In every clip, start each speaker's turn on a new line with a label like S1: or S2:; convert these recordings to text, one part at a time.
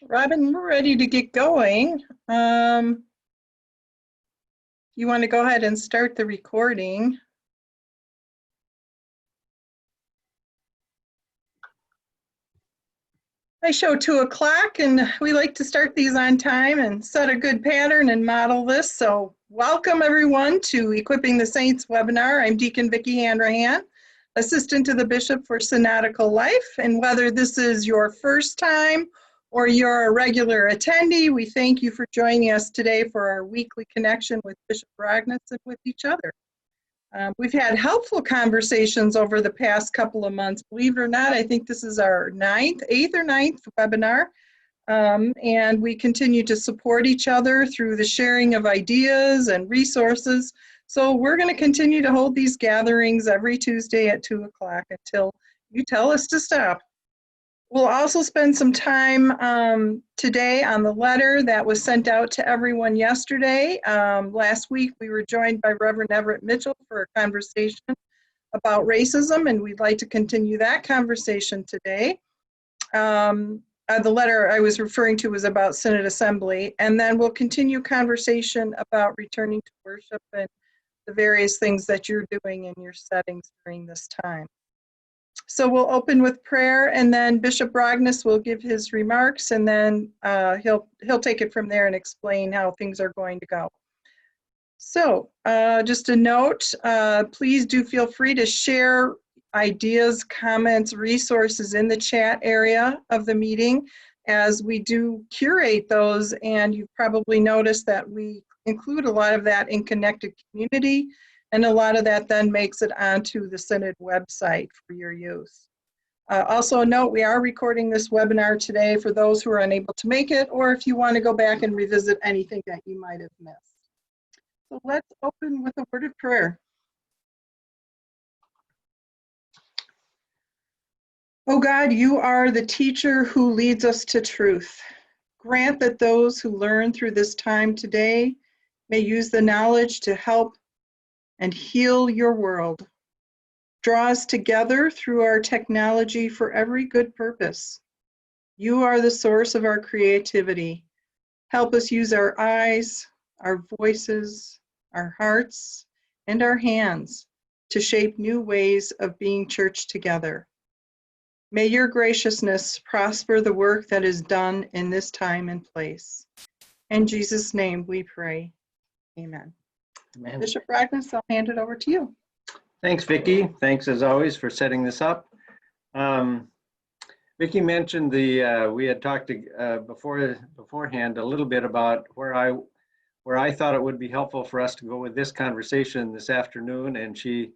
S1: Robin, we're ready to get going. You want to go ahead and start the recording? I show 2 o'clock and we like to start these on time and set a good pattern and model this. So welcome everyone to Equipping the Saints webinar. I'm Deacon Vicki Hanrahan, Assistant to the Bishop for Synodical Life. And whether this is your first time or you're a regular attendee, we thank you for joining us today for our weekly connection with Bishop Rogness and with each other. We've had helpful conversations over the past couple of months. Believe it or not, I think this is our 8th or 9th webinar. And we continue to support each other through the sharing of ideas and resources. So we're going to continue to hold these gatherings every Tuesday at 2 o'clock until you tell us to stop. We'll also spend some time today on the letter that was sent out to everyone yesterday. Last week, we were joined by Reverend Everett Mitchell for a conversation about racism, and we'd like to continue that conversation today. The letter I was referring to was about Synod Assembly, and then we'll continue conversation about returning to worship and the various things that you're doing in your settings during this time. So we'll open with prayer, and then Bishop Rogness will give his remarks, and then he'll take it from there and explain how things are going to go. So just a note, please do feel free to share ideas, comments, resources in the chat area of the meeting as we do curate those, and you've probably noticed that we include a lot of that in Connected Community. And a lot of that then makes it onto the Synod website for your use. Also a note, we are recording this webinar today for those who are unable to make it, or if you want to go back and revisit anything that you might have missed. So let's open with a word of prayer. Oh God, you are the teacher who leads us to truth. Grant that those who learn through this time today may use the knowledge to help and heal your world. Draw us together through our technology for every good purpose. You are the source of our creativity. Help us use our eyes, our voices, our hearts, and our hands to shape new ways of being church together. May your graciousness prosper the work that is done in this time and place. In Jesus' name we pray. Amen. Amen. Bishop Rogness, I'll hand it over to you.
S2: Thanks, Vicki. Thanks as always for setting this up. Vicki mentioned we had talked beforehand a little bit about where I thought it would be helpful for us to go with this conversation this afternoon, and she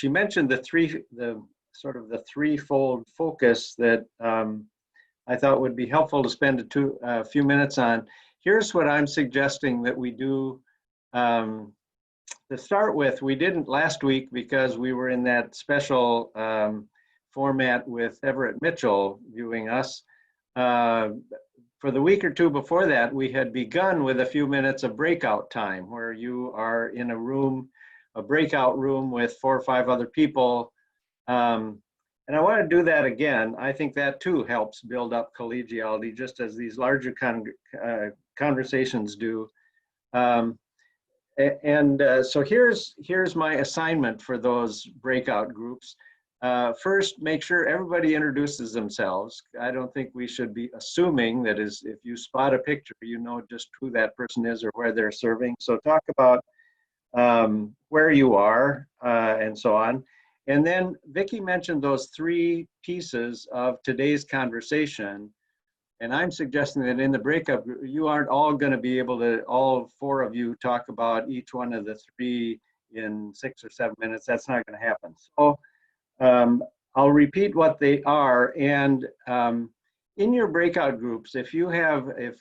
S2: mentioned the threefold focus that I thought would be helpful to spend a few minutes on. Here's what I'm suggesting that we do. To start with, we didn't last week because we were in that special format with Everett Mitchell viewing us. For the week or two before that, we had begun with a few minutes of breakout time where you are in a breakout room with 4 or 5 other people. And I want to do that again. I think that too helps build up collegiality, just as these larger conversations do. So here's my assignment for those breakout groups. First, make sure everybody introduces themselves. I don't think we should be assuming that if you spot a picture, you know just who that person is or where they're serving. So talk about where you are and so on. And then Vicki mentioned those 3 pieces of today's conversation. And I'm suggesting that in the breakup, you aren't all going to be able to, all 4 of you, talk about each one of the 3 in 6 or 7 minutes. That's not going to happen. So I'll repeat what they are. And in your breakout groups, if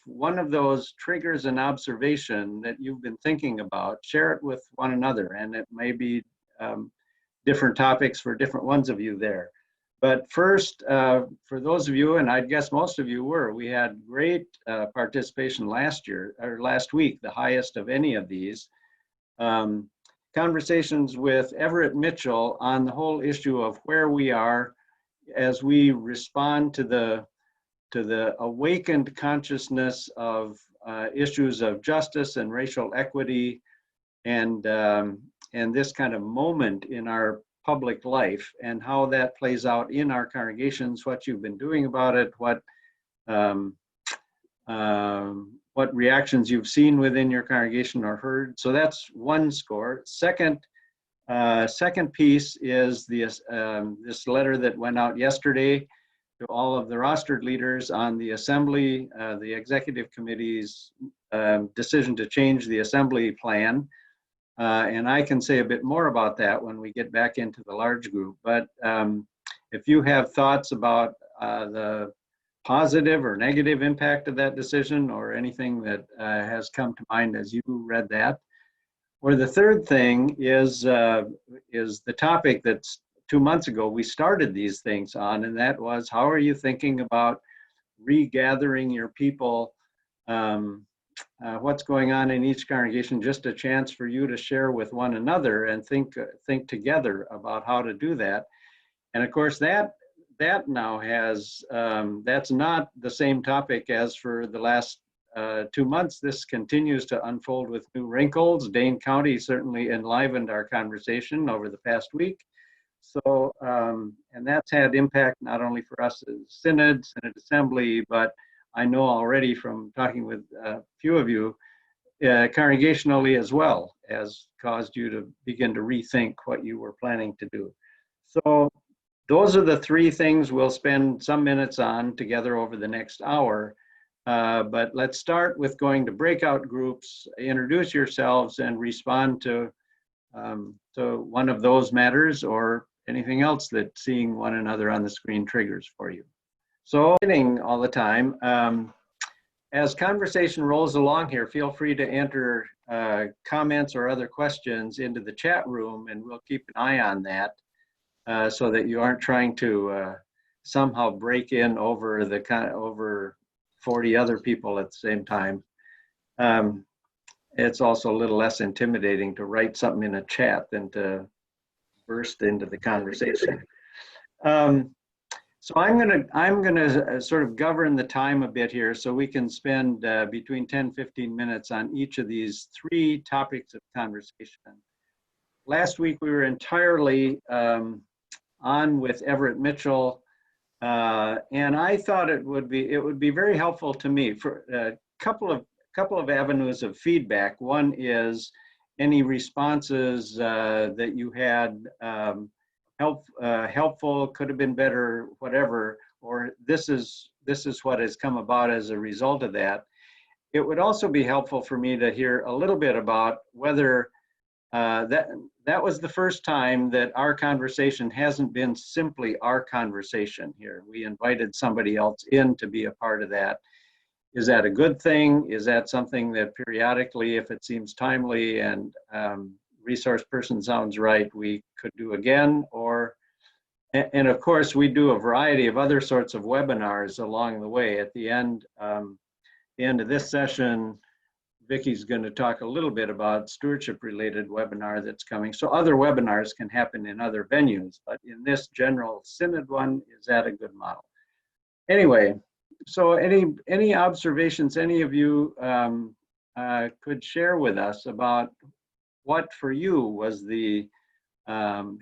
S2: one of those triggers an observation that you've been thinking about, share it with one another. And it may be different topics for different ones of you there. But first, for those of you, and I guess most of you we had great participation last week, the highest of any of these, conversations with Everett Mitchell on the whole issue of where we are as we respond to the the awakened consciousness of issues of justice and racial equity, and this kind of moment in our public life, and how that plays out in our congregations, what you've been doing about it, what reactions you've seen within your congregation or heard. So that's one score. Second piece is this letter that went out yesterday to all of the rostered leaders on the assembly, the executive committee's decision to change the assembly plan. And I can say a bit more about that when we get back into the large group. But if you have thoughts about the positive or negative impact of that decision, or anything that has come to mind as you read that. Or the third thing is the topic that's 2 months ago we started these things on, and that was, how are you thinking about regathering your people? What's going on in each congregation? Just a chance for you to share with one another and think together about how to do that. And of course, that now has, that's not the same topic as for the last 2 months. This continues to unfold with new wrinkles. Dane County certainly enlivened our conversation over the past week. So, and that's had impact not only for us as Synod Assembly, but I know already from talking with a few of you, congregationally as well, has caused you to begin to rethink what you were planning to do. So those are the three things we'll spend some minutes on together over the next hour. But let's start with going to breakout groups, introduce yourselves, and respond to one of those matters or anything else that seeing one another on the screen triggers for you. So, all the time. As conversation rolls along here, feel free to enter comments or other questions into the chat room, and we'll keep an eye on that so that you aren't trying to somehow break in over over 40 other people at the same time. It's also a little less intimidating to write something in a chat than to burst into the conversation. So I'm gonna sort of govern the time a bit here so we can spend between 10, 15 minutes on each of these three topics of conversation. Last week we were entirely on with Everett Mitchell, and I thought it would be very helpful to me for a couple of avenues of feedback. One is any responses that you had, helpful, could have been better, whatever, or this is what has come about as a result of that. It would also be helpful for me to hear a little bit about whether that was the first time that our conversation hasn't been simply our conversation here. We invited somebody else in to be a part of that. Is that a good thing? Is that something that periodically, if it seems timely and resource person sounds right, we could do again? Or, and of course, we do a variety of other sorts of webinars along the way. At the end of this session, Vicky's going to talk a little bit about stewardship-related webinar that's coming. So other webinars can happen in other venues, but in this general Synod one, is that a good model? Anyway, so any observations any of you could share with us about what for you was the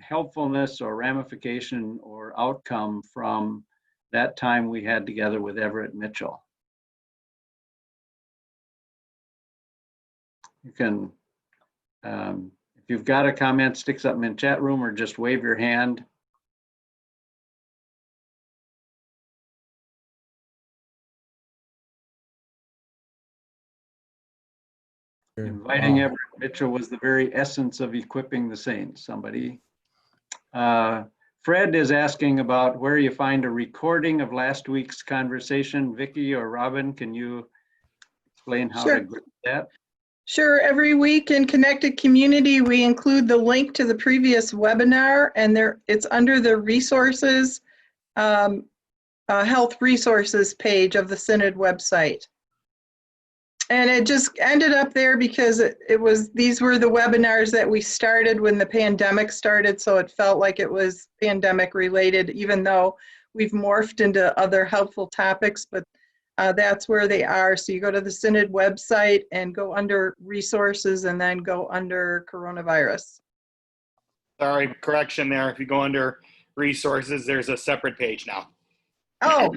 S2: helpfulness or ramification or outcome from that time we had together with Everett Mitchell? You can, if you've got a comment, stick something in chat room or just wave your hand. Inviting Everett Mitchell was the very essence of equipping the saints. Somebody. Fred is asking about where you find a recording of last week's conversation. Vicky or Robin, can you explain how to get that?
S1: Sure. Every week in Connected Community, we include the link to the previous webinar, and it's under the resources, health resources page of the Synod website. And it just ended up there because these were the webinars that we started when the pandemic started, so it felt like it was pandemic related, even though we've morphed into other helpful topics, but that's where they are. So you go to the Synod website and go under resources and then go under coronavirus.
S3: Sorry, correction there. If you go under resources, there's a separate page now.
S1: Oh,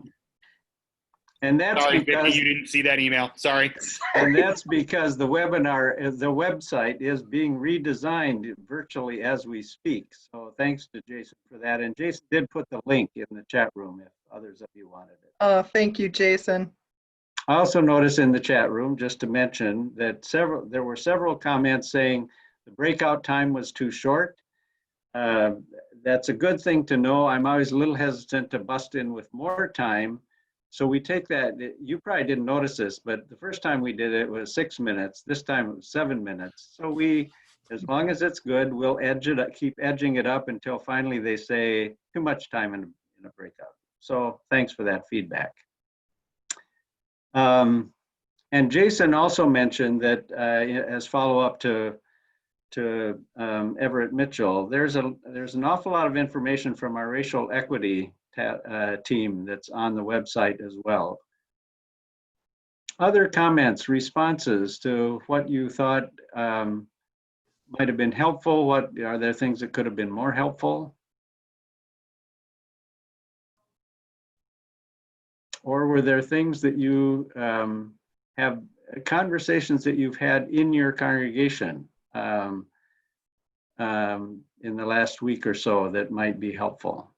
S2: And that's
S3: Sorry,
S2: because
S3: Vicky, you didn't see that email. Sorry.
S2: and that's because the website is being redesigned virtually as we speak. So thanks to Jason for that. And Jason did put the link in the chat room if others of you wanted it.
S1: thank you, Jason.
S2: I also noticed in the chat room, just to mention, that there were several comments saying the breakout time was too short. That's a good thing to know. I'm always a little hesitant to bust in with more time. So we take that, you probably didn't notice this, but the first time we did it was 6 minutes. This time it was 7 minutes. So we, as long as it's good, we'll edge it up, keep edging it up until finally they say too much time in a breakout. So thanks for that feedback. And Jason also mentioned that as follow-up to Everett Mitchell, there's an awful lot of information from our racial equity team that's on the website as well. Other comments, responses to what you thought might have been helpful? What are there things that could have been more helpful? Or were there things that you have conversations that you've had in your congregation in the last week or so that might be helpful?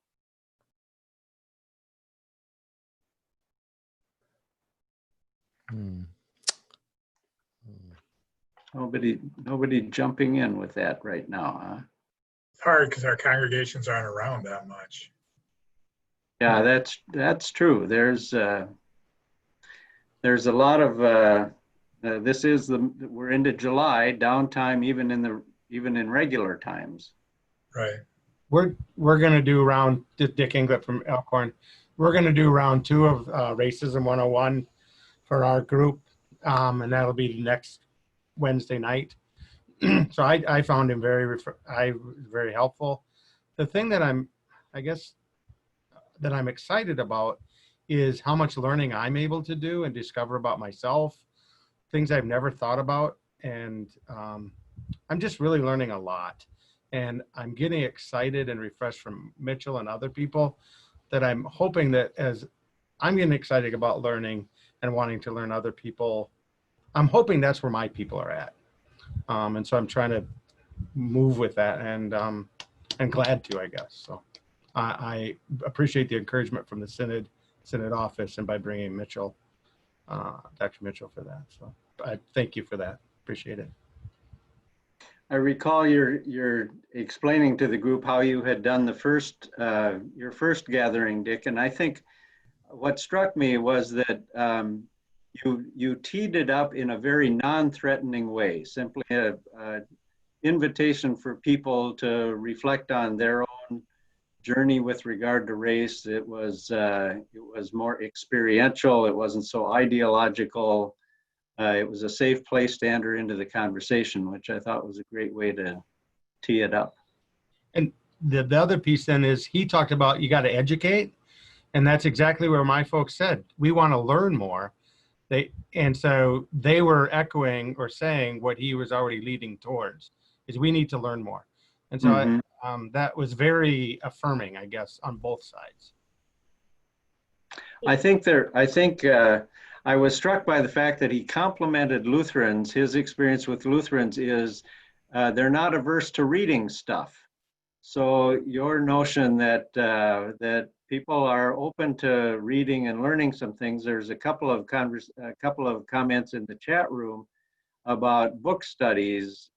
S2: Nobody jumping in with that right now, huh?
S4: It's hard because our congregations aren't around that much.
S2: Yeah, that's true. There's a lot of we're into July, downtime even in regular times.
S4: Right.
S5: We're going to do Dick Inglet from Elkhorn. We're going to do round 2 of Racism 101 for our group, and that'll be next Wednesday night. So I found him very helpful. The thing that I'm excited about is how much learning I'm able to do and discover about myself, things I've never thought about, and I'm just really learning a lot. And I'm getting excited and refreshed from Mitchell and other people that I'm hoping that as I'm getting excited about learning and wanting to learn other people, I'm hoping that's where my people are at. And so I'm trying to move with that, and glad to, I guess. So I appreciate the encouragement from the Synod office and by bringing Mitchell, Dr. Mitchell, for that. So I thank you for that. Appreciate it.
S2: I recall you're explaining to the group how you had done your first gathering, Dick, and I think what struck me was that you teed it up in a very non-threatening way, simply an invitation for people to reflect on their own journey with regard to race. It was more experiential. It wasn't so ideological. It was a safe place to enter into the conversation, which I thought was a great way to tee it up.
S5: And the other piece then is he talked about you got to educate, and that's exactly where my folks said we want to learn more. So they were echoing or saying what he was already leading towards is we need to learn more. And so that was very affirming, I guess, on both sides.
S2: I was struck by the fact that he complimented Lutherans. His experience with Lutherans is they're not averse to reading stuff. So your notion that people are open to reading and learning some things. There's a couple of comments in the chat room about book studies.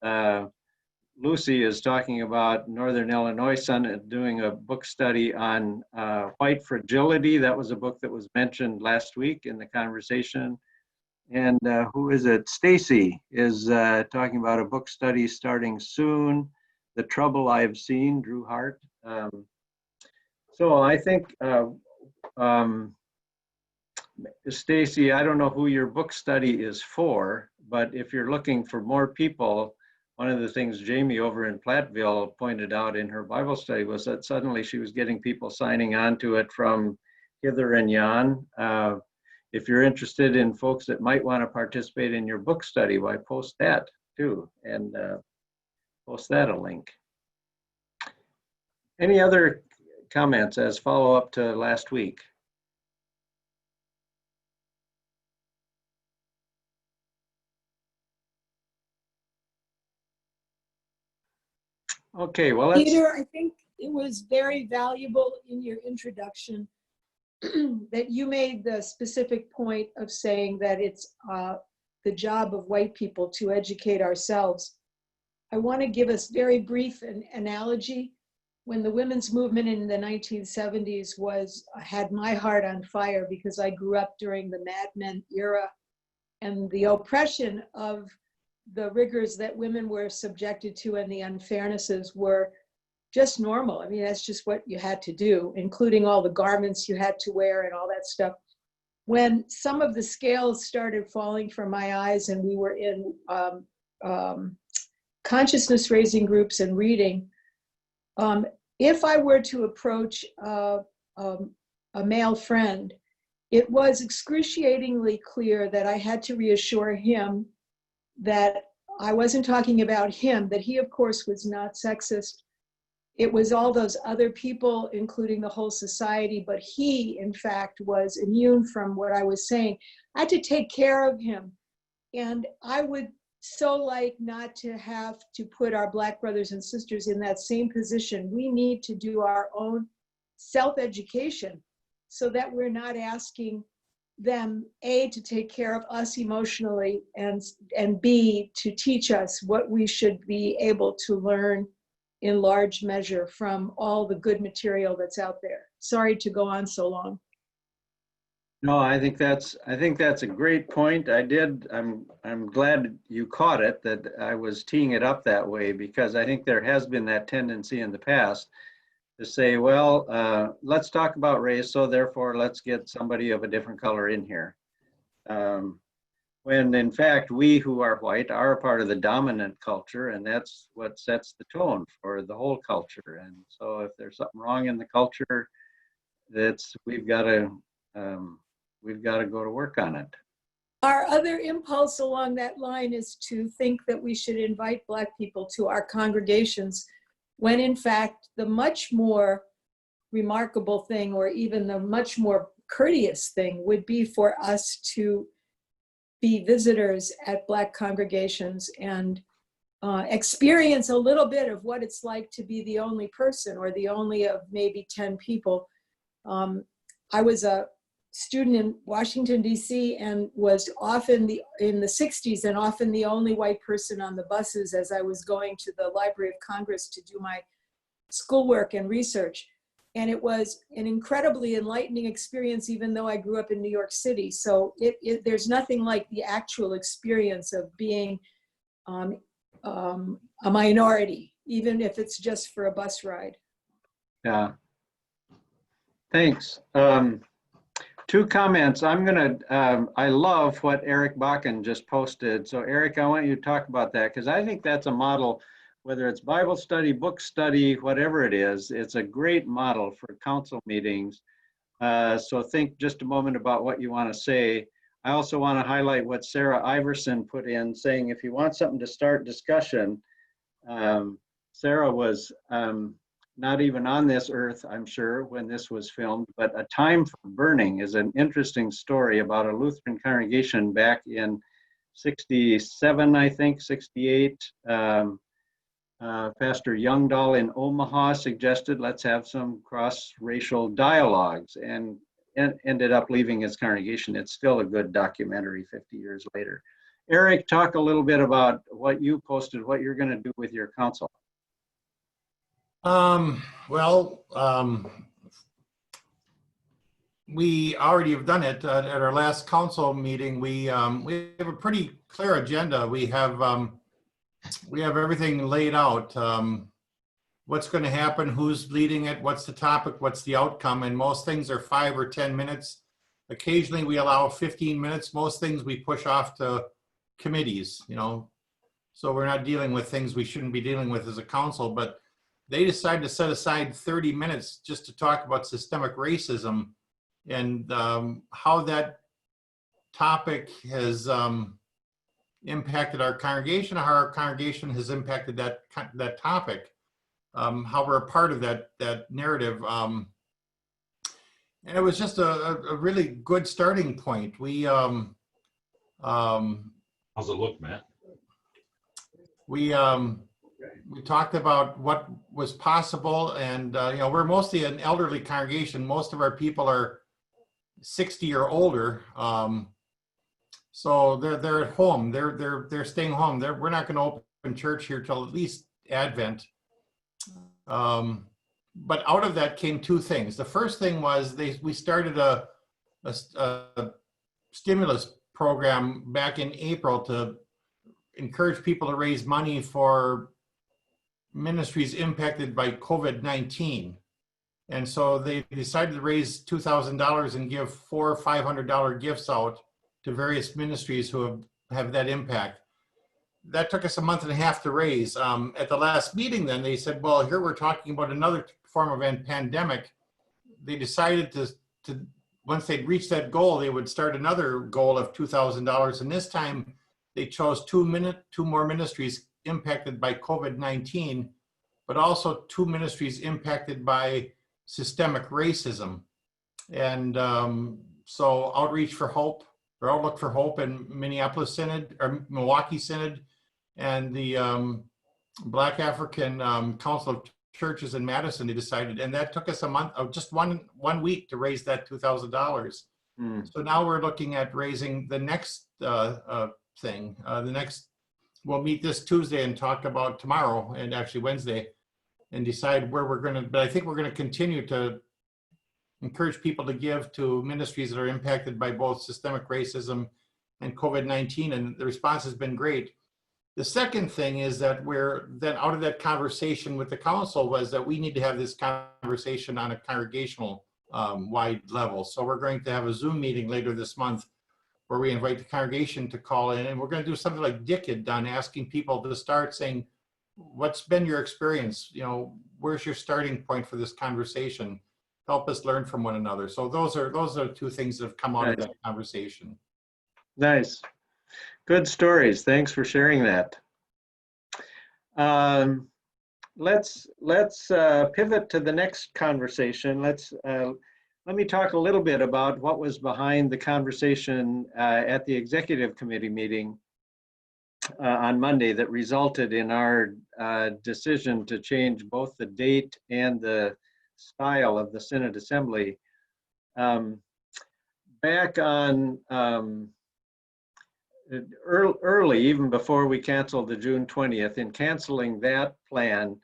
S2: Lucy is talking about Northern Illinois Synod doing a book study on white fragility. That was a book that was mentioned last week in the conversation. And who is it? Stacy is talking about a book study starting soon. The Trouble I've Seen, Drew Hart. So I think, Stacy, I don't know who your book study is for, but if you're looking for more people one of the things Jamie over in Platteville pointed out in her Bible study was that suddenly she was getting people signing on to it from hither and yon. If you're interested in folks that might want to participate in your book study, why post that too, and post that a link. Any other comments as follow-up to last week? Okay, well, let's.
S6: Peter, I think it was very valuable in your introduction that you made the specific point of saying that it's the job of white people to educate ourselves. I want to give us very brief an analogy. When the women's movement in the 1970s had my heart on fire because I grew up during the Mad Men era, and the oppression of the rigors that women were subjected to and the unfairnesses were just normal. I mean, that's just what you had to do, including all the garments you had to wear and all that stuff. When some of the scales started falling from my eyes and we were in consciousness raising groups and reading, if I were to approach a male friend, it was excruciatingly clear that I had to reassure him that I wasn't talking about him, that he, of course, was not sexist. It was all those other people, including the whole society, but he, in fact, was immune from what I was saying. I had to take care of him. And I would so like not to have to put our Black brothers and sisters in that same position. We need to do our own self-education so that we're not asking them, A, to take care of us emotionally, and B, to teach us what we should be able to learn in large measure from all the good material that's out there. Sorry to go on so long.
S2: No, I think that's a great point. I'm glad you caught it, that I was teeing it up that way, because I think there has been that tendency in the past to say, well, let's talk about race, so therefore let's get somebody of a different color in here. When in fact, we who are white are a part of the dominant culture, and that's what sets the tone for the whole culture. And so if there's something wrong in the culture, we've got to go to work on it.
S6: Our other impulse along that line is to think that we should invite Black people to our congregations, when in fact the much more remarkable thing, or even the much more courteous thing, would be for us to be visitors at Black congregations and experience a little bit of what it's like to be the only person, or the only of maybe 10 people. I was a student in Washington, D.C., and was often in the 60s and often the only white person on the buses as I was going to the Library of Congress to do my schoolwork and research. And it was an incredibly enlightening experience, even though I grew up in New York City. So there's nothing like the actual experience of being a minority, even if it's just for a bus ride.
S2: Yeah. Thanks. Two comments. I love what Eric Bakken just posted. So Eric, I want you to talk about that, because I think that's a model, whether it's Bible study, book study, whatever it is, it's a great model for council meetings. So think just a moment about what you want to say. I also want to highlight what Sarah Iverson put in, saying if you want something to start discussion, Sarah was not even on this earth, I'm sure, when this was filmed, but A Time for Burning is an interesting story about a Lutheran congregation back in 67, I think, 68. Pastor Youngdahl in Omaha suggested, let's have some cross-racial dialogues, and ended up leaving his congregation. It's still a good documentary 50 years later. Eric, talk a little bit about what you posted, what you're going to do with your council.
S5: We already have done it at our last council meeting. We have a pretty clear agenda. We have everything laid out. What's going to happen, who's leading it, what's the topic, what's the outcome, and most things are 5 or 10 minutes. Occasionally we allow 15 minutes. Most things we push off to committees, So we're not dealing with things we shouldn't be dealing with as a council, but they decided to set aside 30 minutes just to talk about systemic racism and how that topic has impacted our congregation, how our congregation has impacted that topic, how we're a part of that narrative. And it was just a really good starting point. We
S7: How's it look, Matt?
S5: we talked about what was possible, and you know, we're mostly an elderly congregation. Most of our people are 60 or older, so they're at home. They're staying home. We're not going to open church here till at least Advent. But out of that came two things. The first thing was we started a stimulus program back in April to encourage people to raise money for ministries impacted by COVID-19. And so they decided to raise $2,000 and give $400 or $500 gifts out to various ministries who have that impact. That took us a month and a half to raise. At the last meeting then, they said, well, here we're talking about another form of a pandemic. They decided to once they'd reached that goal, they would start another goal of $2,000. And this time they chose two more ministries impacted by COVID-19, but also two ministries impacted by systemic racism. And so Outreach for Hope, or Outlook for Hope, and Minneapolis Synod, or Milwaukee Synod, and the Black African Council of Churches in Madison, they decided, and that took us a month, just one week to raise that $2,000. So now we're looking at raising the next thing. We'll meet this Tuesday and talk about tomorrow, and actually Wednesday, and decide where we're going to, but I think we're going to continue to encourage people to give to ministries that are impacted by both systemic racism and COVID-19, and the response has been great. The second thing is that we're then out of that conversation with the council was that we need to have this conversation on a congregational wide level. So we're going to have a Zoom meeting later this month where we invite the congregation to call in, and we're going to do something like Dick had done, asking people to start saying, what's been your experience? You know, where's your starting point for this conversation? Help us learn from one another. So those are two things that have come out of that conversation.
S2: Nice. Good stories. Thanks for sharing that. Let's pivot to the next conversation. Let me talk a little bit about what was behind the conversation at the executive committee meeting on Monday that resulted in our decision to change both the date and the style of the Synod Assembly. Back on early, even before we canceled the June 20th, in canceling that plan,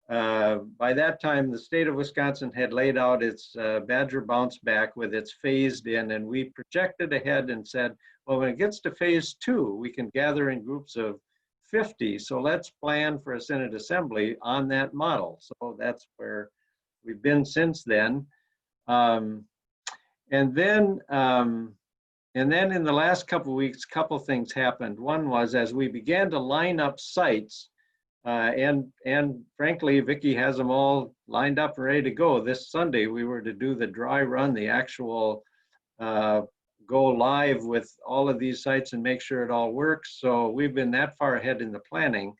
S2: by that time the state of Wisconsin had laid out its Badger bounce back with its phased in, and we projected ahead and said, well, when it gets to phase 2, we can gather in groups of 50. So let's plan for a Synod Assembly on that model. So that's where we've been since then. And then in the last couple of weeks, a couple things happened. One was as we began to line up sites, and frankly, Vicki has them all lined up and ready to go. This Sunday, we were to do the dry run, the actual go live with all of these sites and make sure it all works. So we've been that far ahead in the planning.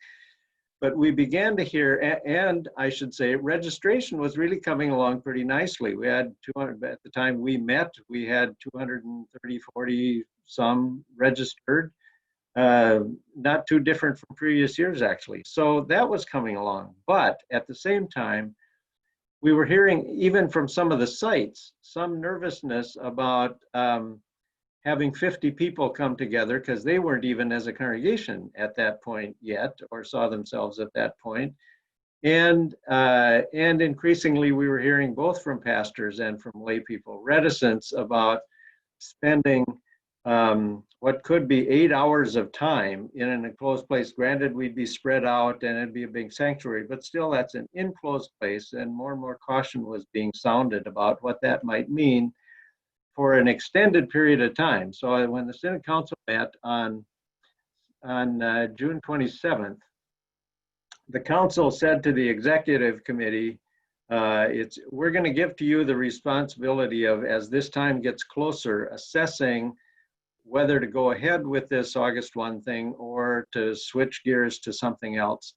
S2: But we began to hear, and I should say, registration was really coming along pretty nicely. We had 200, at the time we met, we had 230, 40 some registered, not too different from previous years, actually. So that was coming along. But at the same time, we were hearing, even from some of the sites, some nervousness about having 50 people come together, because they weren't even as a congregation at that point yet, or saw themselves at that point. And increasingly, we were hearing both from pastors and from lay people reticence about spending what could be 8 hours of time in an enclosed place. Granted, we'd be spread out and it'd be a big sanctuary, but still that's an enclosed place, and more caution was being sounded about what that might mean for an extended period of time. So when the Synod Council met on June 27th, the council said to the executive committee, we're going to give to you the responsibility of, as this time gets closer, assessing whether to go ahead with this August 1 thing or to switch gears to something else.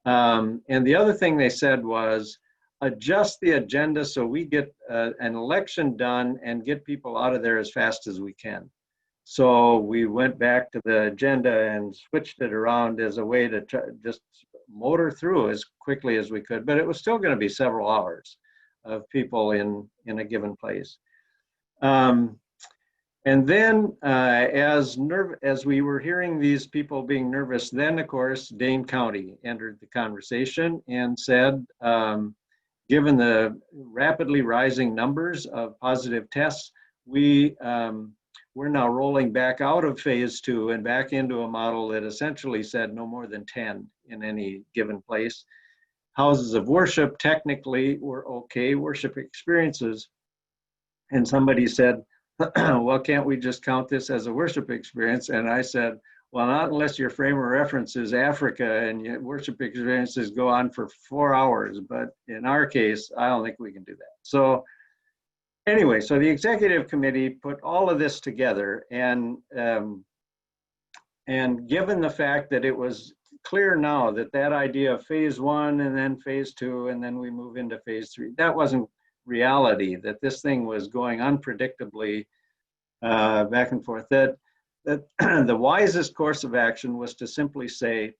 S2: And the other thing they said was, adjust the agenda so we get an election done and get people out of there as fast as we can. So we went back to the agenda and switched it around as a way to just motor through as quickly as we could, but it was still going to be several hours of people in a given place. And then as we were hearing these people being nervous, then of course Dane County entered the conversation and said, given the rapidly rising numbers of positive tests, we're now rolling back out of phase 2 and back into a model that essentially said no more than 10 in any given place. Houses of worship technically were okay, worship experiences. And somebody said, well, can't we just count this as a worship experience? And I said, well, not unless your frame of reference is Africa and your worship experiences go on for 4 hours. But in our case, I don't think we can do that. So anyway, so the executive committee put all of this together, and given the fact that it was clear now that that idea of phase 1 and then phase 2 and then we move into phase 3, that wasn't reality, that this thing was going unpredictably back and forth, that the wisest course of action was to simply say,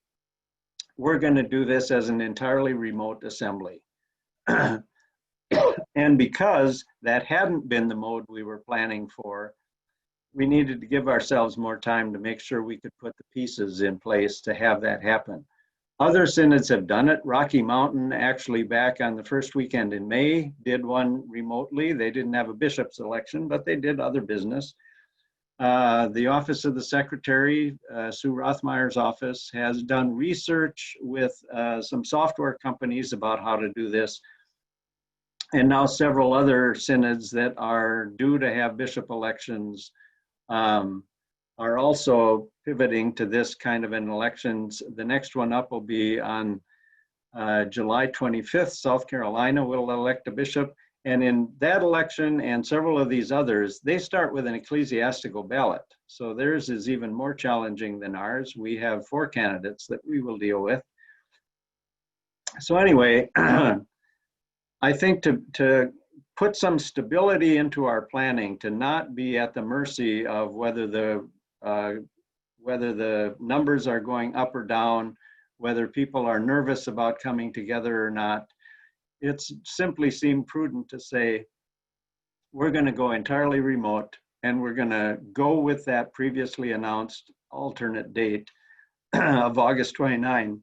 S2: we're going to do this as an entirely remote assembly. And because that hadn't been the mode we were planning for, we needed to give ourselves more time to make sure we could put the pieces in place to have that happen. Other synods have done it. Rocky Mountain actually back on the first weekend in May did one remotely. They didn't have a bishop's election, but they did other business. The Office of the Secretary, Sue Rothmeyer's office, has done research with some software companies about how to do this. And now several other synods that are due to have bishop elections are also pivoting to this kind of an elections. The next one up will be on July 25th. South Carolina will elect a bishop. And in that election and several of these others, they start with an ecclesiastical ballot. So theirs is even more challenging than ours. We have 4 candidates that we will deal with. So anyway, I think to put some stability into our planning, to not be at the mercy of whether the numbers are going up or down, whether people are nervous about coming together or not, it's simply seemed prudent to say, we're going to go entirely remote and we're going to go with that previously announced alternate date of August 29.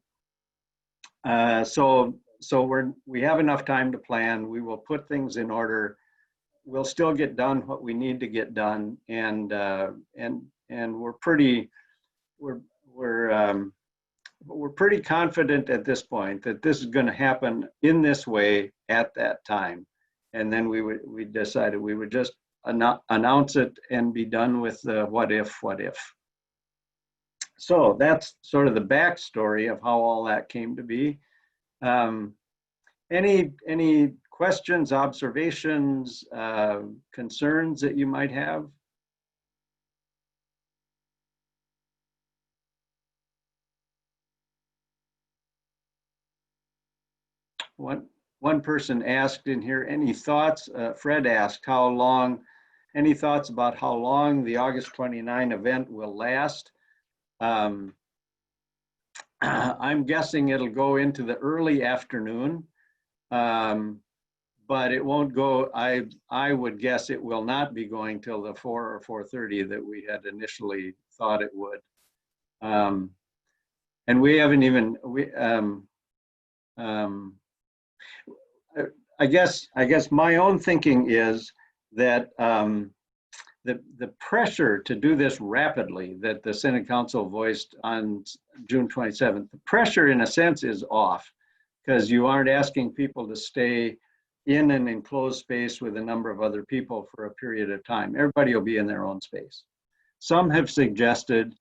S2: So we have enough time to plan. We will put things in order. We'll still get done what we need to get done, and we're pretty confident at this point that this is going to happen in this way at that time. And then we decided we would just announce it and be done with the what if. So that's sort of the backstory of how all that came to be. Any questions, observations, concerns that you might have? One person asked in here, any thoughts? Fred asked any thoughts about how long the August 29 event will last? I'm guessing it'll go into the early afternoon, but it won't go, I would guess it will not be going till the 4 or 4:30 that we had initially thought it would. And we haven't even, I guess my own thinking is that the pressure to do this rapidly that the Synod Council voiced on June 27th, the pressure in a sense is off, because you aren't asking people to stay in an enclosed space with a number of other people for a period of time. Everybody will be in their own space. Some have suggested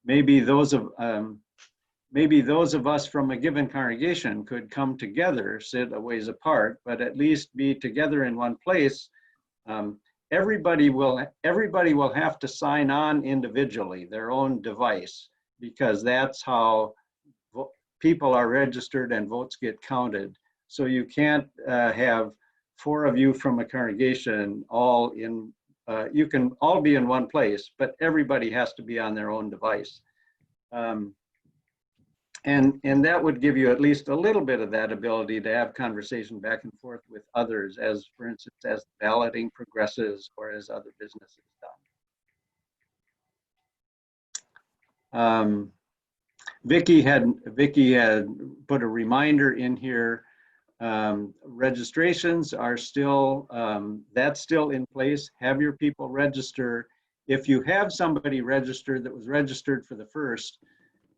S2: maybe those of us from a given congregation could come together, sit a ways apart, but at least be together in one place. Everybody will have to sign on individually, their own device, because that's how people are registered and votes get counted. So you can't have 4 of you from a congregation all in, you can all be in one place, but everybody has to be on their own device. And that would give you at least a little bit of that ability to have conversation back and forth with others, as for instance, as balloting progresses or as other business is done. Vicky had put a reminder in here. Registrations are still, that's still in place. Have your people register. If you have somebody registered that was registered for the 1st,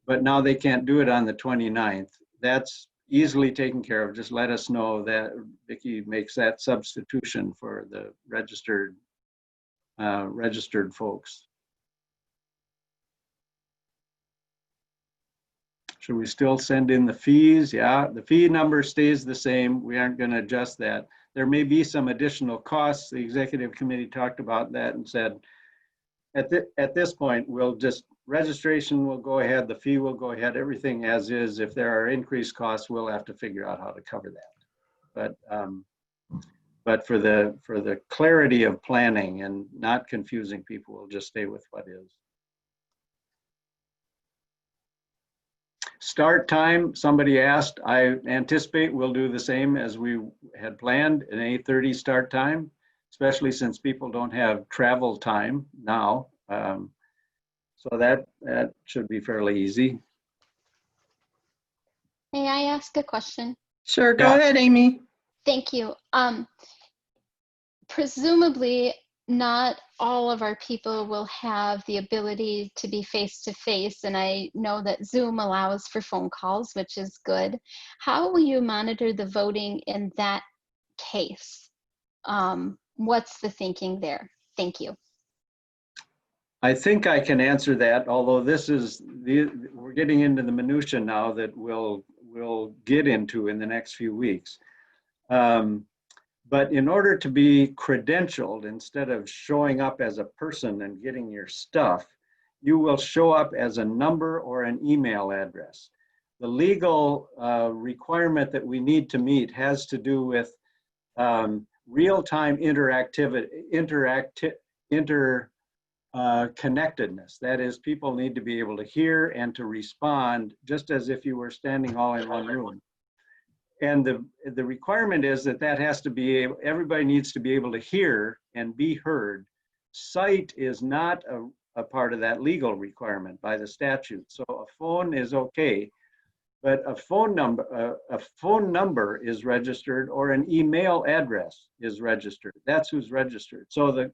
S2: but now they can't do it on the 29th, that's easily taken care of. Just let us know that Vicky makes that substitution for the registered folks. Should we still send in the fees? Yeah, the fee number stays the same. We aren't going to adjust that. There may be some additional costs. The executive committee talked about that and said, at this point, we'll just, registration will go ahead, the fee will go ahead, everything as is. If there are increased costs, we'll have to figure out how to cover that. But for the clarity of planning and not confusing people, we'll just stay with what is. Start time, somebody asked, I anticipate we'll do the same as we had planned, an 8:30 start time, especially since people don't have travel time now. So that should be fairly easy.
S7: May I ask a question?
S1: Sure, go
S2: Yeah.
S1: ahead, Amy.
S7: Thank you. Presumably, not all of our people will have the ability to be face-to-face, and I know that Zoom allows for phone calls, which is good. How will you monitor the voting in that case? What's the thinking there? Thank you.
S2: I think I can answer that, although we're getting into the minutia now that we'll get into in the next few weeks. But in order to be credentialed, instead of showing up as a person and getting your stuff, you will show up as a number or an email address. The legal requirement that we need to meet has to do with real-time interconnectedness. That is, people need to be able to hear and to respond just as if you were standing all in one room. And the requirement is that has to be, everybody needs to be able to hear and be heard. Sight is not a part of that legal requirement by the statute. So a phone is okay, but a phone number is registered, or an email address is registered. That's who's registered. So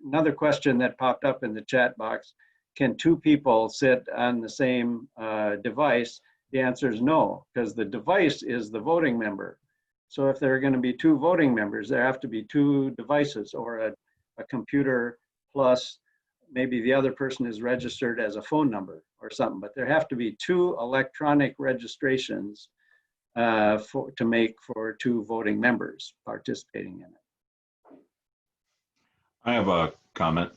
S2: another question that popped up in the chat box, can 2 people sit on the same device? The answer is no, because the device is the voting member. So if there are going to be 2 voting members, there have to be 2 devices, or a computer plus maybe the other person is registered as a phone number or something. But there have to be 2 electronic registrations to make for 2 voting members participating in it.
S8: I have a comment.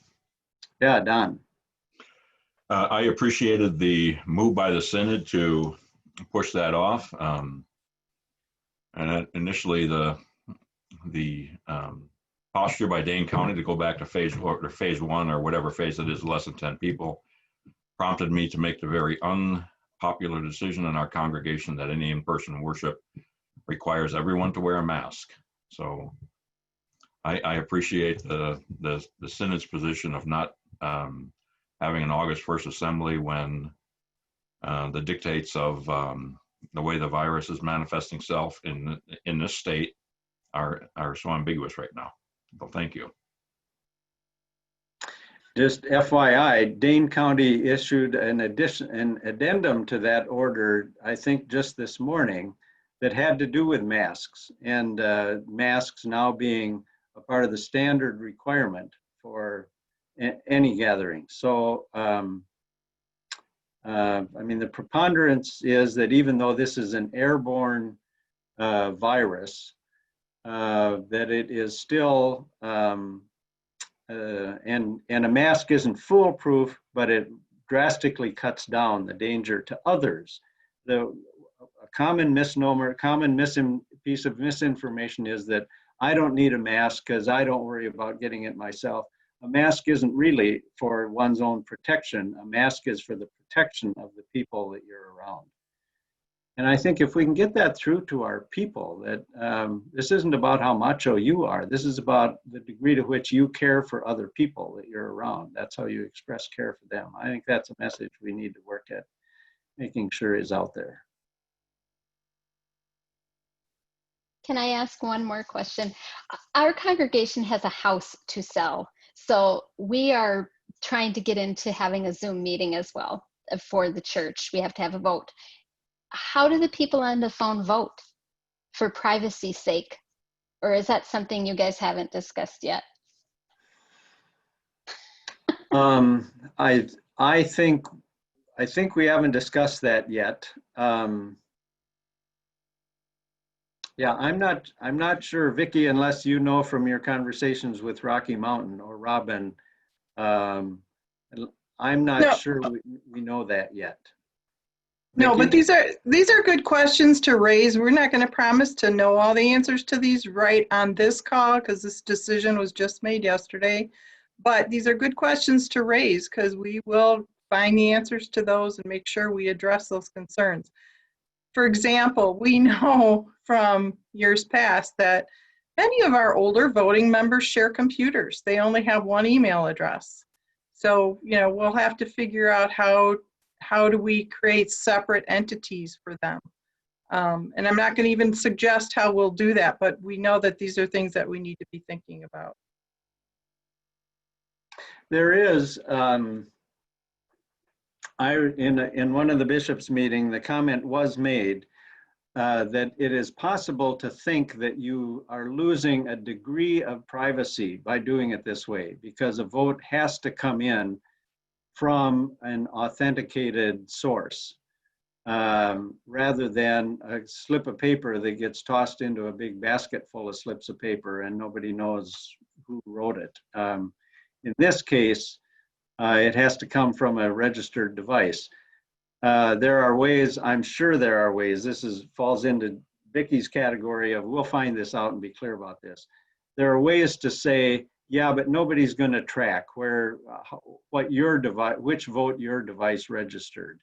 S2: Yeah, Don.
S8: I appreciated the move by the Synod to push that off. And initially the posture by Dane County to go back to phase 1 or whatever phase it is, less than 10 people, prompted me to make the very unpopular decision in our congregation that any in-person worship requires everyone to wear a mask. So I appreciate the Synod's position of not having an August 1st assembly when the dictates of the way the virus is manifesting itself in this state are so ambiguous right now. So thank you.
S2: Just FYI, Dane County issued an addendum to that order, I think just this morning, that had to do with masks, and masks now being a part of the standard requirement for any gathering. So I mean, the preponderance is that even though this is an airborne virus, that it is still, and a mask isn't foolproof, but it drastically cuts down the danger to others. A common misnomer, piece of misinformation is that I don't need a mask because I don't worry about getting it myself. A mask isn't really for one's own protection. A mask is for the protection of the people that you're around. And I think if we can get that through to our people, that this isn't about how macho you are. This is about the degree to which you care for other people that you're around. That's how you express care for them. I think that's a message we need to work at making sure is out there.
S7: Can I ask one more question? Our congregation has a house to sell, so we are trying to get into having a Zoom meeting as well for the church. We have to have a vote. How do the people on the phone vote for privacy's sake? Or is that something you guys haven't discussed yet?
S2: I think we haven't discussed that yet. Yeah, I'm not sure, Vicki, unless you know from your conversations with Rocky Mountain or Robin. I'm not sure we know that yet.
S1: No, but
S2: Vicki?
S1: these are good questions to raise. We're not going to promise to know all the answers to these right on this call because this decision was just made yesterday. But these are good questions to raise because we will find the answers to those and make sure we address those concerns. For example, we know from years past that many of our older voting members share computers. They only have one email address. So, we'll have to figure out how do we create separate entities for them. And I'm not going to even suggest how we'll do that, but we know that these are things that we need to be thinking about.
S2: There is, in one of the bishops' meeting, the comment was made that it is possible to think that you are losing a degree of privacy by doing it this way, because a vote has to come in from an authenticated source, rather than a slip of paper that gets tossed into a big basket full of slips of paper and nobody knows who wrote it. In this case, it has to come from a registered device. There are ways, I'm sure there are ways, this falls into Vicki's category of we'll find this out and be clear about this. There are ways to say, yeah, but nobody's going to track which vote your device registered.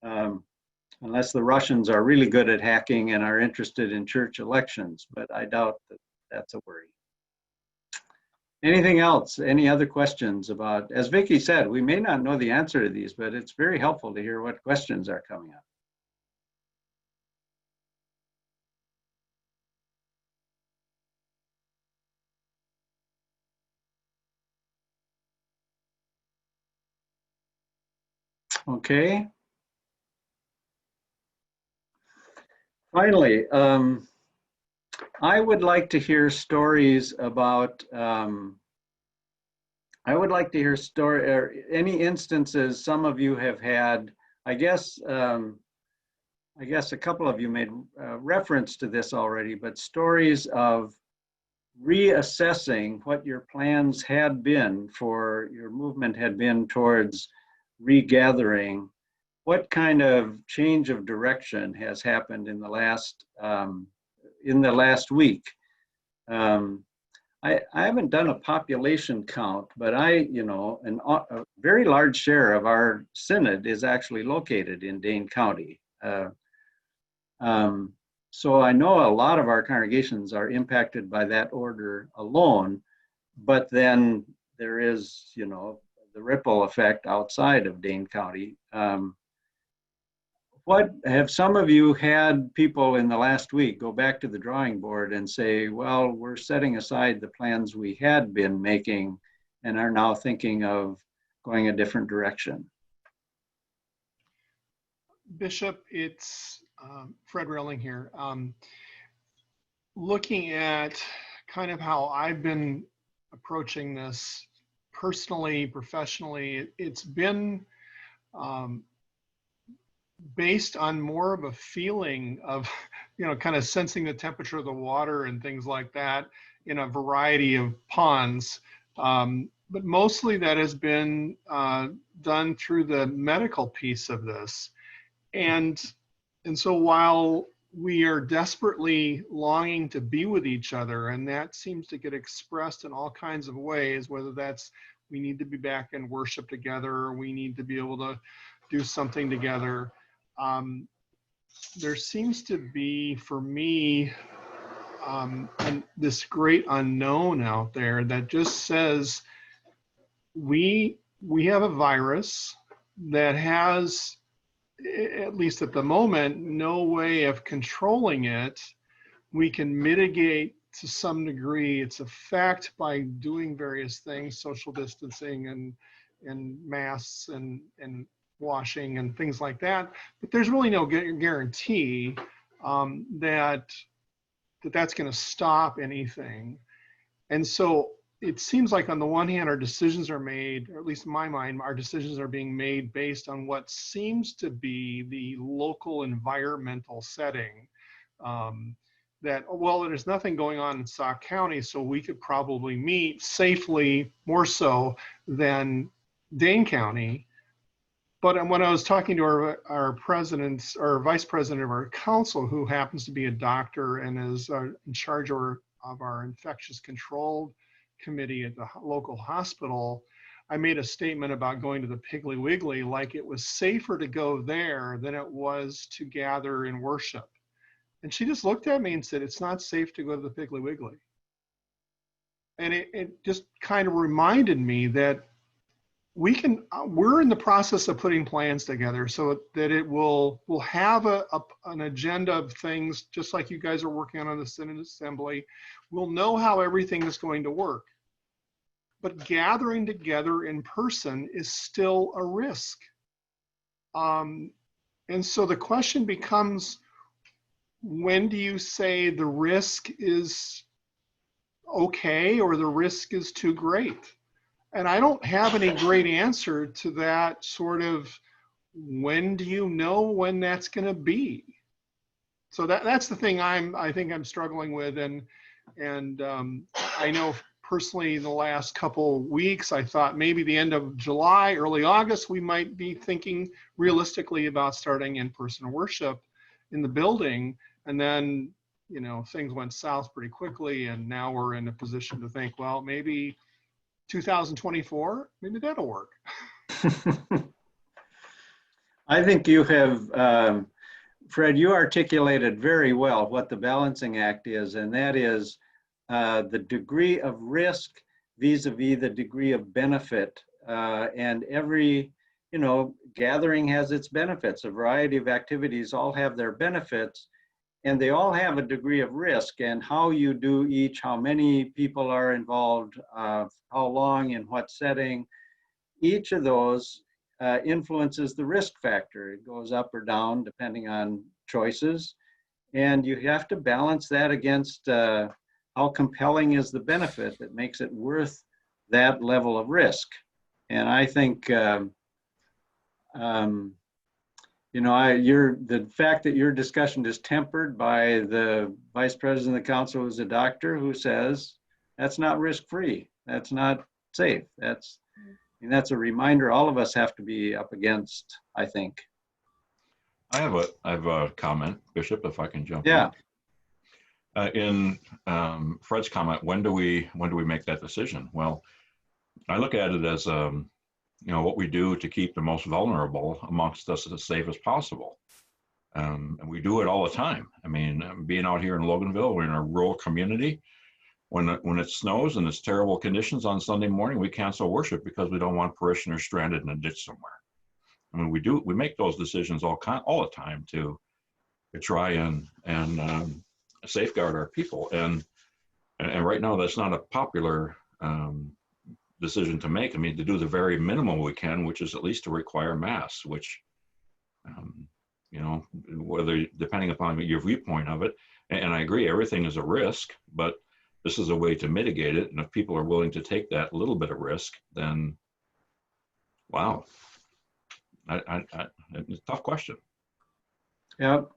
S2: Unless the Russians are really good at hacking and are interested in church elections, but I doubt that that's a worry. Anything else? Any other questions about, as Vicki said, we may not know the answer to these, but it's very helpful to hear what questions are coming up. Okay. Finally, I would like to hear stories about, any instances some of you have had. I guess a couple of you made reference to this already, but stories of reassessing what your plans had been for your movement had been towards regathering. What kind of change of direction has happened in the last week? I haven't done a population count, but a very large share of our synod is actually located in Dane County. So I know a lot of our congregations are impacted by that order alone, but then there is, the ripple effect outside of Dane County. What have some of you had people in the last week go back to the drawing board and say, well, we're setting aside the plans we had been making and are now thinking of going a different direction?
S9: Bishop, it's Fred Relling here. Looking at kind of how I've been approaching this personally, professionally, it's been based on more of a feeling of, kind of sensing the temperature of the water and things like that in a variety of ponds. But mostly that has been done through the medical piece of this. And so while we are desperately longing to be with each other, and that seems to get expressed in all kinds of ways, whether that's we need to be back in worship together, or we need to be able to do something together. There seems to be, for me, this great unknown out there that just says we have a virus that has, at least at the moment, no way of controlling it. We can mitigate to some degree its effect by doing various things, social distancing and masks and washing and things like that. But there's really no guarantee that's going to stop anything. And so it seems like on the one hand, our decisions are made, or at least in my mind, our decisions are being made based on what seems to be the local environmental setting. That, well, there's nothing going on in Sauk County, so we could probably meet safely, more so than Dane County. But when I was talking to our president, or vice president of our council, who happens to be a doctor and is in charge of our infectious control committee at the local hospital, I made a statement about going to the Piggly Wiggly like it was safer to go there than it was to gather in worship. And she just looked at me and said, it's not safe to go to the Piggly Wiggly. And it just kind of reminded me that we're in the process of putting plans together so that we'll have an agenda of things, just like you guys are working on the Synod Assembly. We'll know how everything is going to work. But gathering together in person is still a risk. And so the question becomes, when do you say the risk is okay or the risk is too great? And I don't have any great answer to that sort of, when do you know when that's going to be? So that's the thing I think I'm struggling with. And I know personally in the last couple weeks, I thought maybe the end of July, early August, we might be thinking realistically about starting in-person worship in the building. And then, things went south pretty quickly. And now we're in a position to think, well, maybe 2024, maybe that'll work.
S2: I think you have, Fred, you articulated very well what the balancing act is, and that is the degree of risk vis-a-vis the degree of benefit. And every, gathering has its benefits. A variety of activities all have their benefits, and they all have a degree of risk, and how you do each, how many people are involved, how long, in what setting, each of those influences the risk factor. It goes up or down depending on choices, and you have to balance that against how compelling is the benefit that makes it worth that level of risk. And I think the fact that your discussion is tempered by the vice president of the council, who's a doctor, who says that's not risk-free, that's not safe. That's a reminder all of us have to be up against, I think.
S8: I have a comment, Bishop, if I can jump
S2: in.
S8: In Fred's comment, when do we make that decision? Well, I look at it as what we do to keep the most vulnerable amongst us as safe as possible. And we do it all the time. I mean, being out here in Loganville, we're in a rural community. When it snows and it's terrible conditions on Sunday morning, we cancel worship because we don't want parishioners stranded in a ditch somewhere. I mean, we make those decisions all the time to try and safeguard our people. And right now, that's not a popular decision to make. I mean, to do the very minimum we can, which is at least to require masks, which, whether depending upon your viewpoint of it, and I agree, everything is a risk, but this is a way to mitigate it. And if people are willing to take that little bit of risk, then, wow, it's a tough question.
S2: Yep.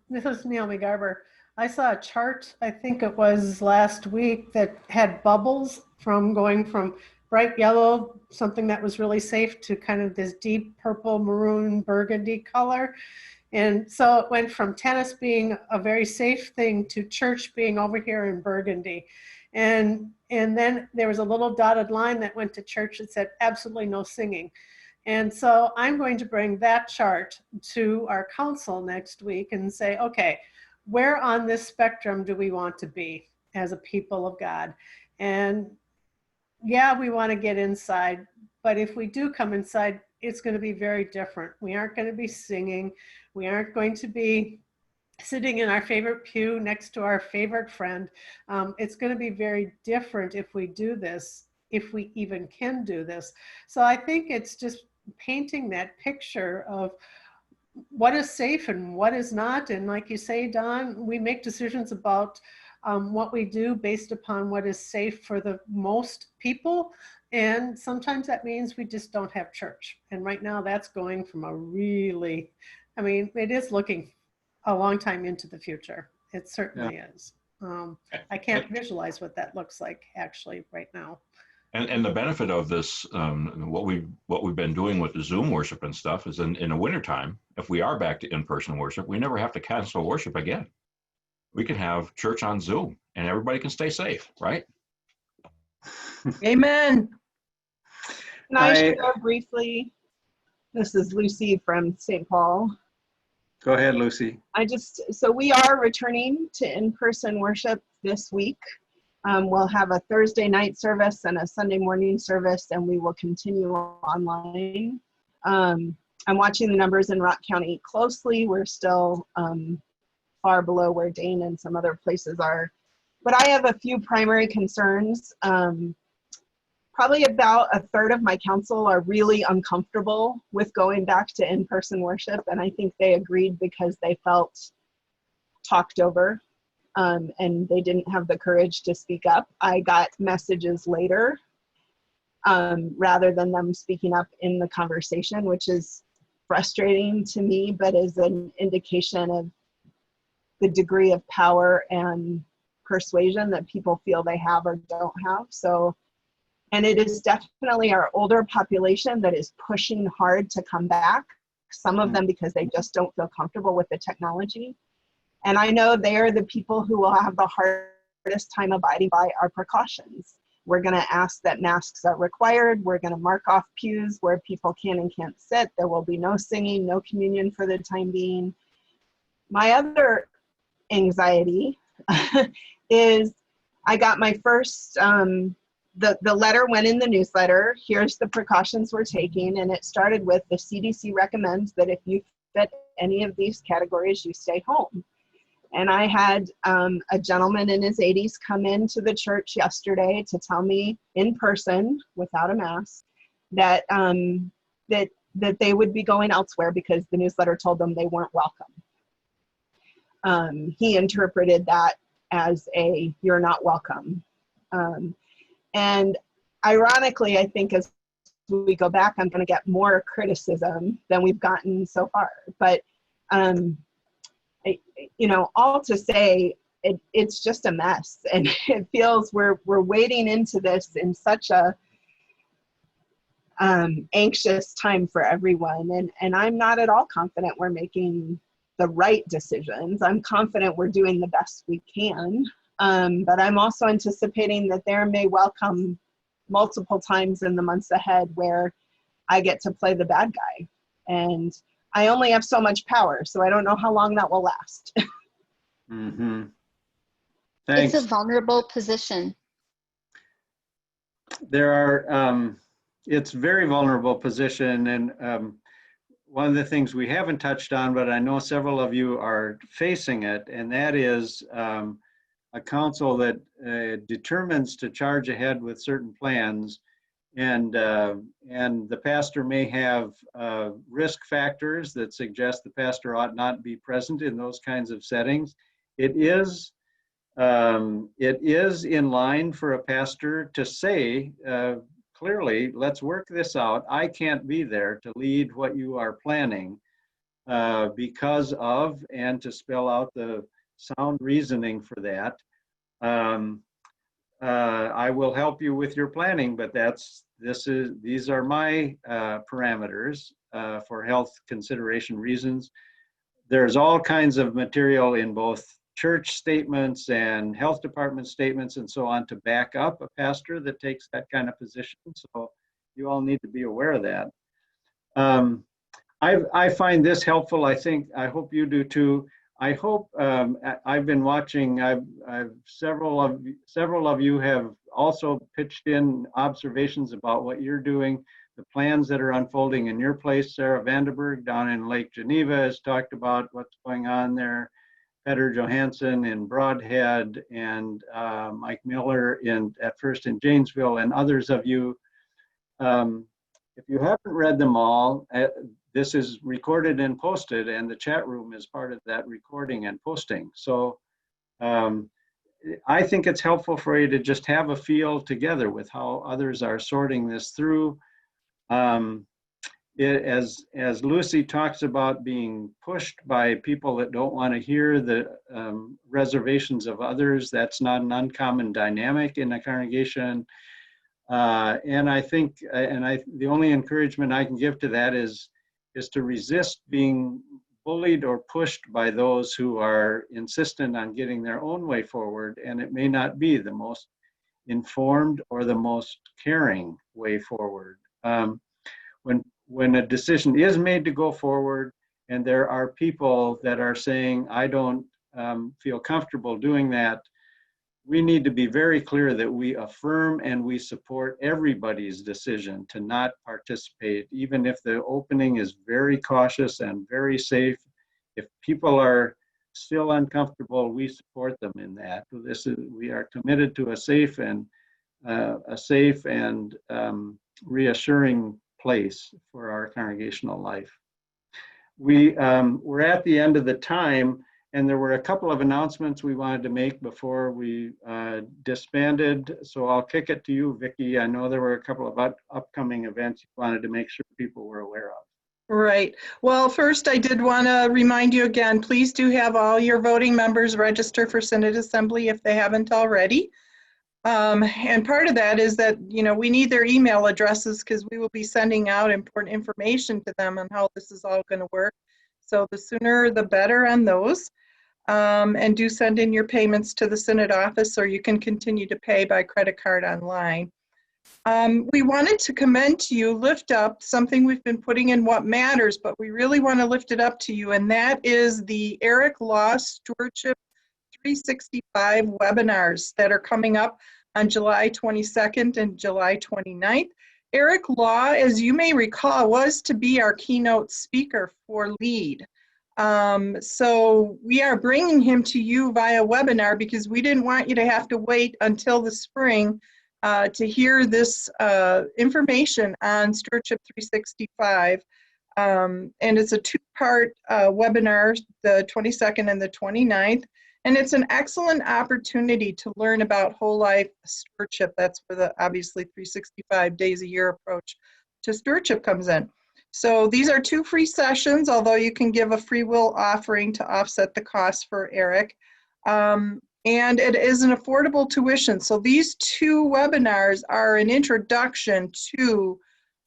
S10: This is Naomi Garber. I saw a chart, I think it was last week, that had bubbles from going from bright yellow, something that was really safe, to kind of this deep purple, maroon, burgundy color. And so it went from tennis being a very safe thing to church being over here in burgundy. And then there was a little dotted line that went to church that said absolutely no singing. And so I'm going to bring that chart to our council next week and say, okay, where on this spectrum do we want to be as a people of God? And yeah, we want to get inside, but if we do come inside, it's going to be very different. We aren't going to be singing. We aren't going to be sitting in our favorite pew next to our favorite friend. It's going to be very different if we do this, if we even can do this. So I think it's just painting that picture of what is safe and what is not. And like you say, Don, we make decisions about what we do based upon what is safe for the most people. And sometimes that means we just don't have church. And right now that's going from a really, I mean, it is looking a long time into the future. It certainly is. I can't visualize what that looks like actually right now.
S8: And the benefit of this, what we've been doing with the Zoom worship and stuff is in the wintertime, if we are back to in-person worship, we never have to cancel worship again. We can have church on Zoom and everybody can stay safe, right?
S1: Amen.
S11: Can I share briefly? This is Lucy from St. Paul.
S2: Go ahead, Lucy.
S11: So we are returning to in-person worship this week. We'll have a Thursday night service and a Sunday morning service, and we will continue online. I'm watching the numbers in Rock County closely. We're still far below where Dane and some other places are. But I have a few primary concerns. Probably about a third of my council are really uncomfortable with going back to in-person worship, and I think they agreed because they felt talked over. And they didn't have the courage to speak up. I got messages later rather than them speaking up in the conversation, which is frustrating to me, but is an indication of the degree of power and persuasion that people feel they have or don't have. So, and it is definitely our older population that is pushing hard to come back. Some of them because they just don't feel comfortable with the technology. And I know they are the people who will have the hardest time abiding by our precautions. We're going to ask that masks are required. We're going to mark off pews where people can and can't sit. There will be no singing, no communion for the time being. My other anxiety is I got my first, the letter went in the newsletter. Here's the precautions we're taking. And it started with the CDC recommends that if you fit any of these categories, you stay home. And I had a gentleman in his 80s come into the church yesterday to tell me in person, without a mask, that that they would be going elsewhere because the newsletter told them they weren't welcome. He interpreted that as a "you're not welcome," and ironically, I think as we go back, I'm going to get more criticism than we've gotten so far. But you know, all to say, it's just a mess, and it feels we're wading into this in such a anxious time for everyone, and I'm not at all confident we're making the right decisions. I'm confident we're doing the best we can, but I'm also anticipating that there may well come multiple times in the months ahead where I get to play the bad guy, and I only have so much power, so I don't know how long that will last.
S2: Mm-hmm. Thanks.
S7: It's a vulnerable position.
S2: There are, it's a very vulnerable position, and one of the things we haven't touched on, but I know several of you are facing it, and that is a council that determines to charge ahead with certain plans, and the pastor may have risk factors that suggest the pastor ought not be present in those kinds of settings. It is in line for a pastor to say clearly, let's work this out. I can't be there to lead what you are planning. because of, and to spell out the sound reasoning for that. I will help you with your planning, but these are my parameters for health consideration reasons. There's all kinds of material in both church statements and health department statements and so on to back up a pastor that takes that kind of position. So you all need to be aware of that. I find this helpful. I hope you do too. I hope I've been watching. Several of you have also pitched in observations about what you're doing, the plans that are unfolding in your place. Sarah Vandenberg down in Lake Geneva has talked about what's going on there. Petter Johansson in Broadhead, and Mike Miller at First in Janesville, and others of you. If you haven't read them all, this is recorded and posted, and the chat room is part of that recording and posting. So I think it's helpful for you to just have a feel together with how others are sorting this through. As Lucy talks about being pushed by people that don't want to hear the reservations of others, that's not an uncommon dynamic in a congregation. And I think, the only encouragement I can give to that is to resist being bullied or pushed by those who are insistent on getting their own way forward, and it may not be the most informed or the most caring way forward. When a decision is made to go forward, and there are people that are saying, I don't feel comfortable doing that, we need to be very clear that we affirm and we support everybody's decision to not participate, even if the opening is very cautious and very safe. If people are still uncomfortable, we support them in that. We are committed to a safe and reassuring place for our congregational life. We're at the end of the time, and there were a couple of announcements we wanted to make before we disbanded. So I'll kick it to you, Vicki. I know there were a couple of upcoming events you wanted to make sure people were aware of.
S1: Right. Well, first, I did want to remind you again, please do have all your voting members register for Synod Assembly if they haven't already. And part of that is that, we need their email addresses because we will be sending out important information to them on how this is all going to work. So the sooner the better on those. And do send in your payments to the Synod office, or you can continue to pay by credit card online. We wanted to commend to you, lift up something we've been putting in What Matters, but we really want to lift it up to you, and that is the Eric Law Stewardship 365 webinars that are coming up on July 22nd and July 29th. Eric Law, as you may recall, was to be our keynote speaker for LEAD. So we are bringing him to you via webinar because we didn't want you to have to wait until the spring to hear this information on Stewardship 365. And it's a two-part webinar, the 22nd and the 29th. And it's an excellent opportunity to learn about whole life stewardship. That's where the obviously 365 days a year approach to stewardship comes in. So these are 2 free sessions, although you can give a free will offering to offset the cost for Eric. And it is an affordable tuition. So these 2 webinars are an introduction to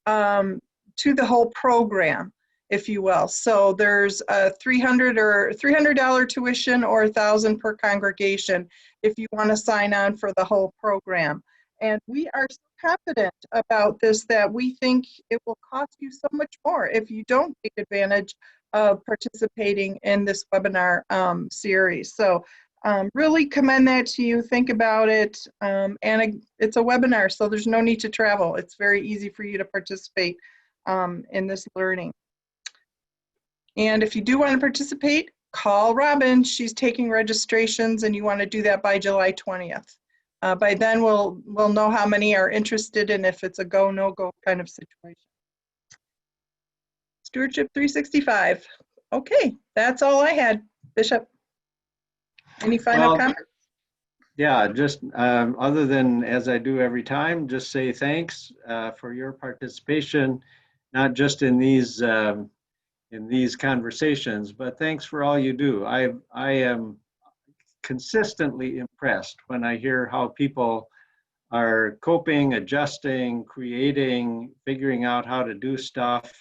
S1: the whole program, if you will. So there's a $300 tuition or $1,000 per congregation if you want to sign on for the whole program. And we are so confident about this that we think it will cost you so much more if you don't take advantage of participating in this webinar series. So really commend that to you. Think about it. And it's a webinar, so there's no need to travel. It's very easy for you to participate in this learning. And if you do want to participate, call Robin. She's taking registrations, and you want to do that by July 20th. By then, we'll know how many are interested and if it's a go, no-go kind of situation. Stewardship 365. Okay, that's all I had. Bishop, any final comments?
S2: Yeah, just other than, as I do every time, just say thanks for your participation, not just in these these conversations, but thanks for all you do. I am consistently impressed when I hear how people are coping, adjusting, creating, figuring out how to do stuff.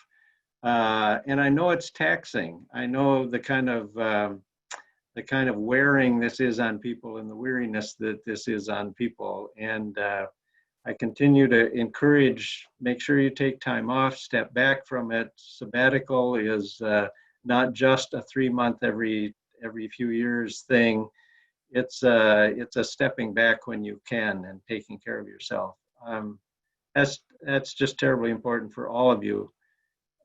S2: And I know it's taxing. I know the kind of wearing this is on people and the weariness that this is on people. And I continue to encourage, make sure you take time off, step back from it. Sabbatical is not just a 3-month every few years thing. It's a stepping back when you can and taking care of yourself. That's just terribly important for all of you,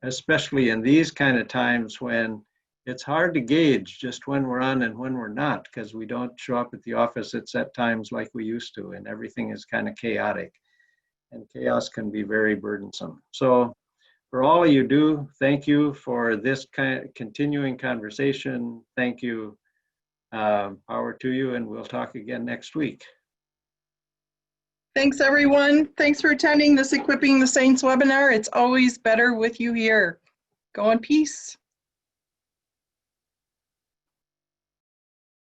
S2: especially in these kind of times when it's hard to gauge just when we're on and when we're not, because we don't show up at the office at set times like we used to, and everything is kind of chaotic, and chaos can be very burdensome. So for all you do, thank you for this kind of continuing conversation. Thank you. Power to you, and we'll talk again next week.
S1: Thanks, everyone. Thanks for attending this Equipping the Saints webinar. It's always better with you here. Go in peace.